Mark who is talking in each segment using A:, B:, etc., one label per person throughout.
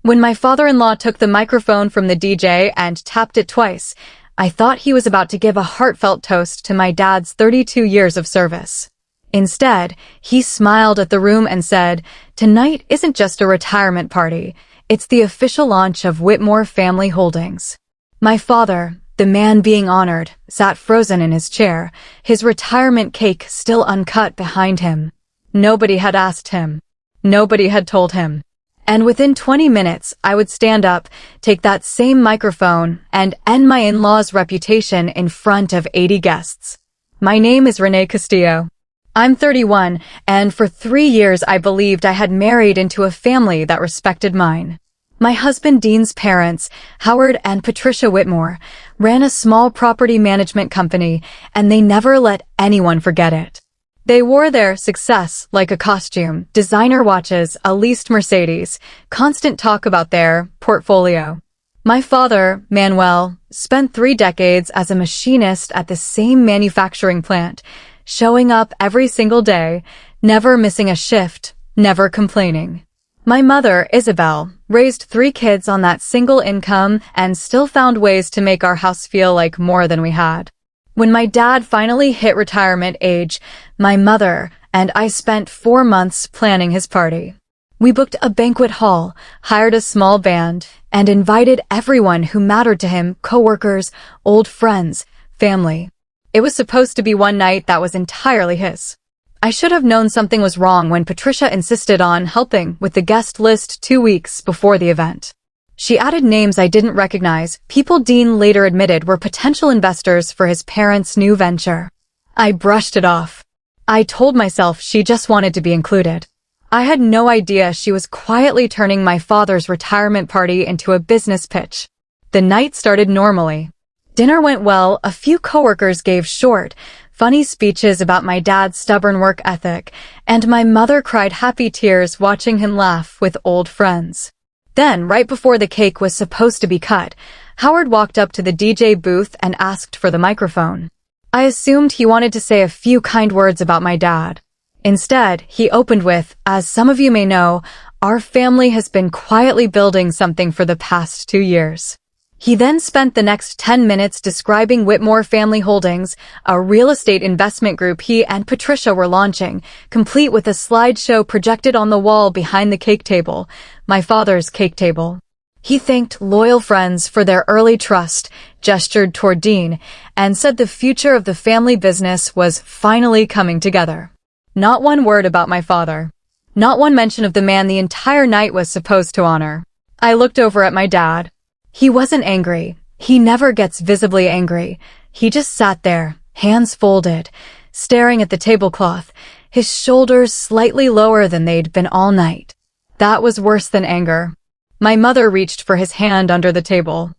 A: When my father-in-law took the microphone from the DJ and tapped it twice, I thought he was about to give a heartfelt toast to my dad's 32 years of service. Instead, he smiled at the room and said, "Tonight isn't just a retirement party. It's the official launch of Whitmore Family Holdings." My father, the man being honored, sat frozen in his chair, his retirement cake still uncut behind him. Nobody had asked him. Nobody had told him. And within 20 minutes, I would stand up, take that same microphone, and end my in-law's reputation in front of 80 guests. My name is Renee Castillo. I'm 31, and for 3 years I believed I had married into a family that respected mine. My husband Dean's parents, Howard and Patricia Whitmore, ran a small property management company, and they never let anyone forget it. They wore their success like a costume, designer watches, a leased Mercedes, constant talk about their portfolio. My father, Manuel, spent 3 decades as a machinist at the same manufacturing plant, showing up every single day, never missing a shift, never complaining. My mother, Isabel, raised 3 kids on that single income and still found ways to make our house feel like more than we had. When my dad finally hit retirement age, my mother and I spent 4 months planning his party. We booked a banquet hall, hired a small band, and invited everyone who mattered to him, coworkers, old friends, family. It was supposed to be one night that was entirely his. I should have known something was wrong when Patricia insisted on helping with the guest list 2 weeks before the event. She added names I didn't recognize, people Dean later admitted were potential investors for his parents' new venture. I brushed it off. I told myself she just wanted to be included. I had no idea she was quietly turning my father's retirement party into a business pitch. The night started normally. Dinner went well, a few coworkers gave short, funny speeches about my dad's stubborn work ethic, and my mother cried happy tears watching him laugh with old friends. Then, right before the cake was supposed to be cut, Howard walked up to the DJ booth and asked for the microphone. I assumed he wanted to say a few kind words about my dad. Instead, he opened with, "As some of you may know, our family has been quietly building something for the past 2 years." He then spent the next 10 minutes describing Whitmore Family Holdings, a real estate investment group he and Patricia were launching, complete with a slideshow projected on the wall behind the cake table, my father's cake table. He thanked loyal friends for their early trust, gestured toward Dean, and said the future of the family business was finally coming together. Not one word about my father. Not one mention of the man the entire night was supposed to honor. I looked over at my dad. He wasn't angry. He never gets visibly angry. He just sat there, hands folded, staring at the tablecloth, his shoulders slightly lower than they'd been all night. That was worse than anger. My mother reached for his hand under the table.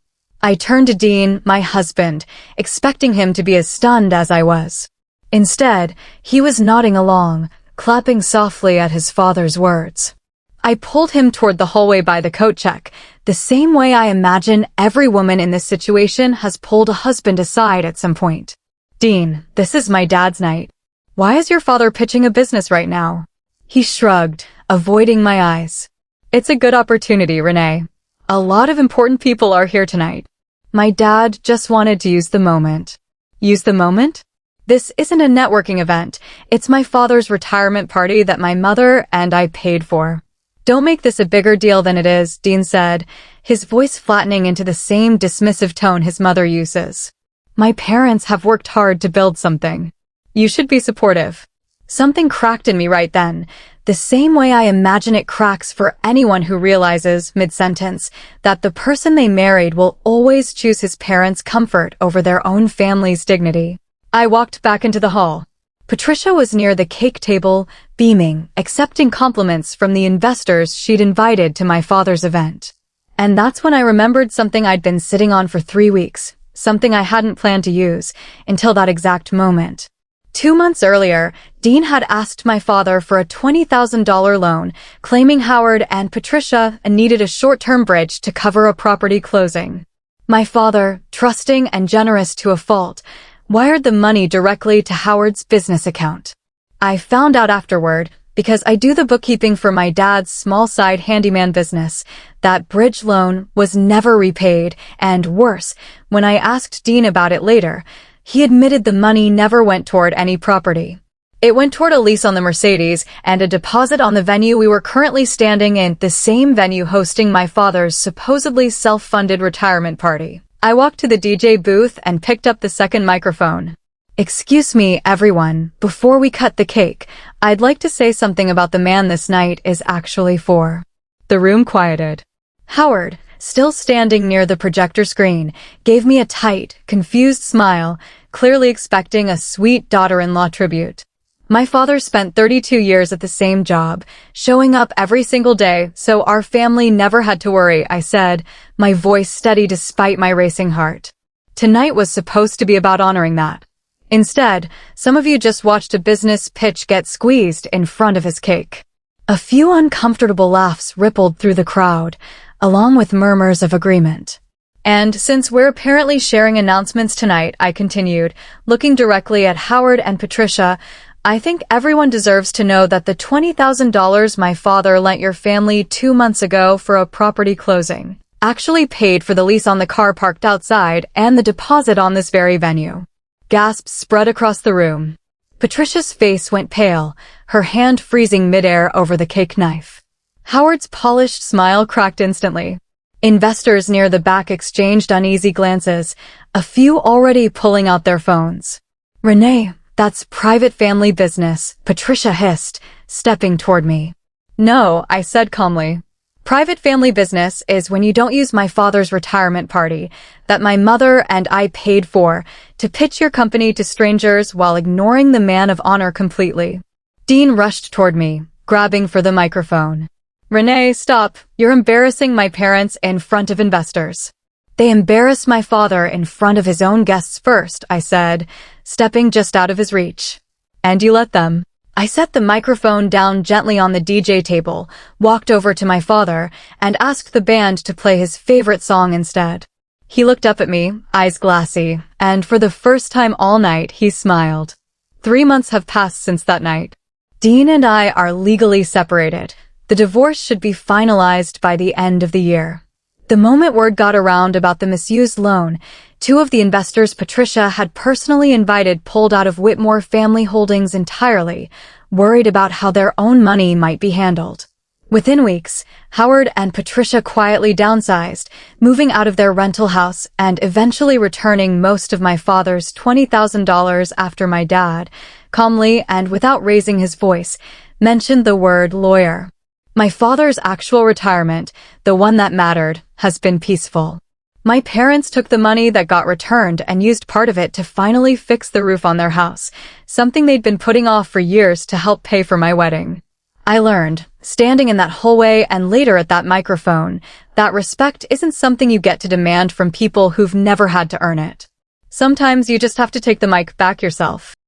A: I turned to Dean, my husband, expecting him to be as stunned as I was. Instead, he was nodding along, clapping softly at his father's words. I pulled him toward the hallway by the coat check, the same way I imagine every woman in this situation has pulled a husband aside at some point. "Dean, this is my dad's night. Why is your father pitching a business right now?" He shrugged, avoiding my eyes. "It's a good opportunity, Renee. A lot of important people are here tonight." My dad just wanted to use the moment. Use the moment? This isn't a networking event. It's my father's retirement party that my mother and I paid for. "Don't make this a bigger deal than it is," Dean said, his voice flattening into the same dismissive tone his mother uses. "My parents have worked hard to build something. You should be supportive." Something cracked in me right then, the same way I imagine it cracks for anyone who realizes, mid-sentence, that the person they married will always choose his parents' comfort over their own family's dignity. I walked back into the hall. Patricia was near the cake table, beaming, accepting compliments from the investors she'd invited to my father's event. And that's when I remembered something I'd been sitting on for 3 weeks, something I hadn't planned to use, until that exact moment. 2 months earlier, Dean had asked my father for a $20,000 loan, claiming Howard and Patricia needed a short-term bridge to cover a property closing. My father, trusting and generous to a fault, wired the money directly to Howard's business account. I found out afterward, because I do the bookkeeping for my dad's small side handyman business. That bridge loan was never repaid, and worse, when I asked Dean about it later, he admitted the money never went toward any property. It went toward a lease on the Mercedes and a deposit on the venue we were currently standing in, the same venue hosting my father's supposedly self-funded retirement party. I walked to the DJ booth and picked up the second microphone. "Excuse me, everyone. Before we cut the cake, I'd like to say something about the man this night is actually for." The room quieted. Howard, still standing near the projector screen, gave me a tight, confused smile, clearly expecting a sweet daughter-in-law tribute. My father spent 32 years at the same job, showing up every single day, so our family never had to worry, I said, my voice steady despite my racing heart. Tonight was supposed to be about honoring that. Instead, some of you just watched a business pitch get squeezed in front of his cake. A few uncomfortable laughs rippled through the crowd, along with murmurs of agreement. And since we're apparently sharing announcements tonight, I continued, looking directly at Howard and Patricia, I think everyone deserves to know that the $20,000 my father lent your family 2 months ago for a property closing actually paid for the lease on the car parked outside and the deposit on this very venue. Gasps spread across the room. Patricia's face went pale, her hand freezing midair over the cake knife. Howard's polished smile cracked instantly. Investors near the back exchanged uneasy glances, a few already pulling out their phones. "Renee, that's private family business," Patricia hissed, stepping toward me. "No," I said calmly. "Private family business is when you don't use my father's retirement party that my mother and I paid for to pitch your company to strangers while ignoring the man of honor completely." Dean rushed toward me, grabbing for the microphone. "Renee, stop. You're embarrassing my parents in front of investors." "They embarrassed my father in front of his own guests first," I said, stepping just out of his reach. "And you let them." I set the microphone down gently on the DJ table, walked over to my father, and asked the band to play his favorite song instead. He looked up at me, eyes glassy, and for the first time all night, he smiled. 3 months have passed since that night. Dean and I are legally separated. The divorce should be finalized by the end of the year. The moment word got around about the misused loan, 2 of the investors Patricia had personally invited pulled out of Whitmore family holdings entirely, worried about how their own money might be handled. Within weeks, Howard and Patricia quietly downsized, moving out of their rental house and eventually returning most of my father's $20,000 after my dad, calmly and without raising his voice, mentioned the word lawyer. My father's actual retirement, the one that mattered, has been peaceful. My parents took the money that got returned and used part of it to finally fix the roof on their house, something they'd been putting off for years to help pay for my wedding. I learned, standing in that hallway and later at that microphone, that respect isn't something you get to demand from people who've never had to earn it. Sometimes you just have to take the mic back yourself.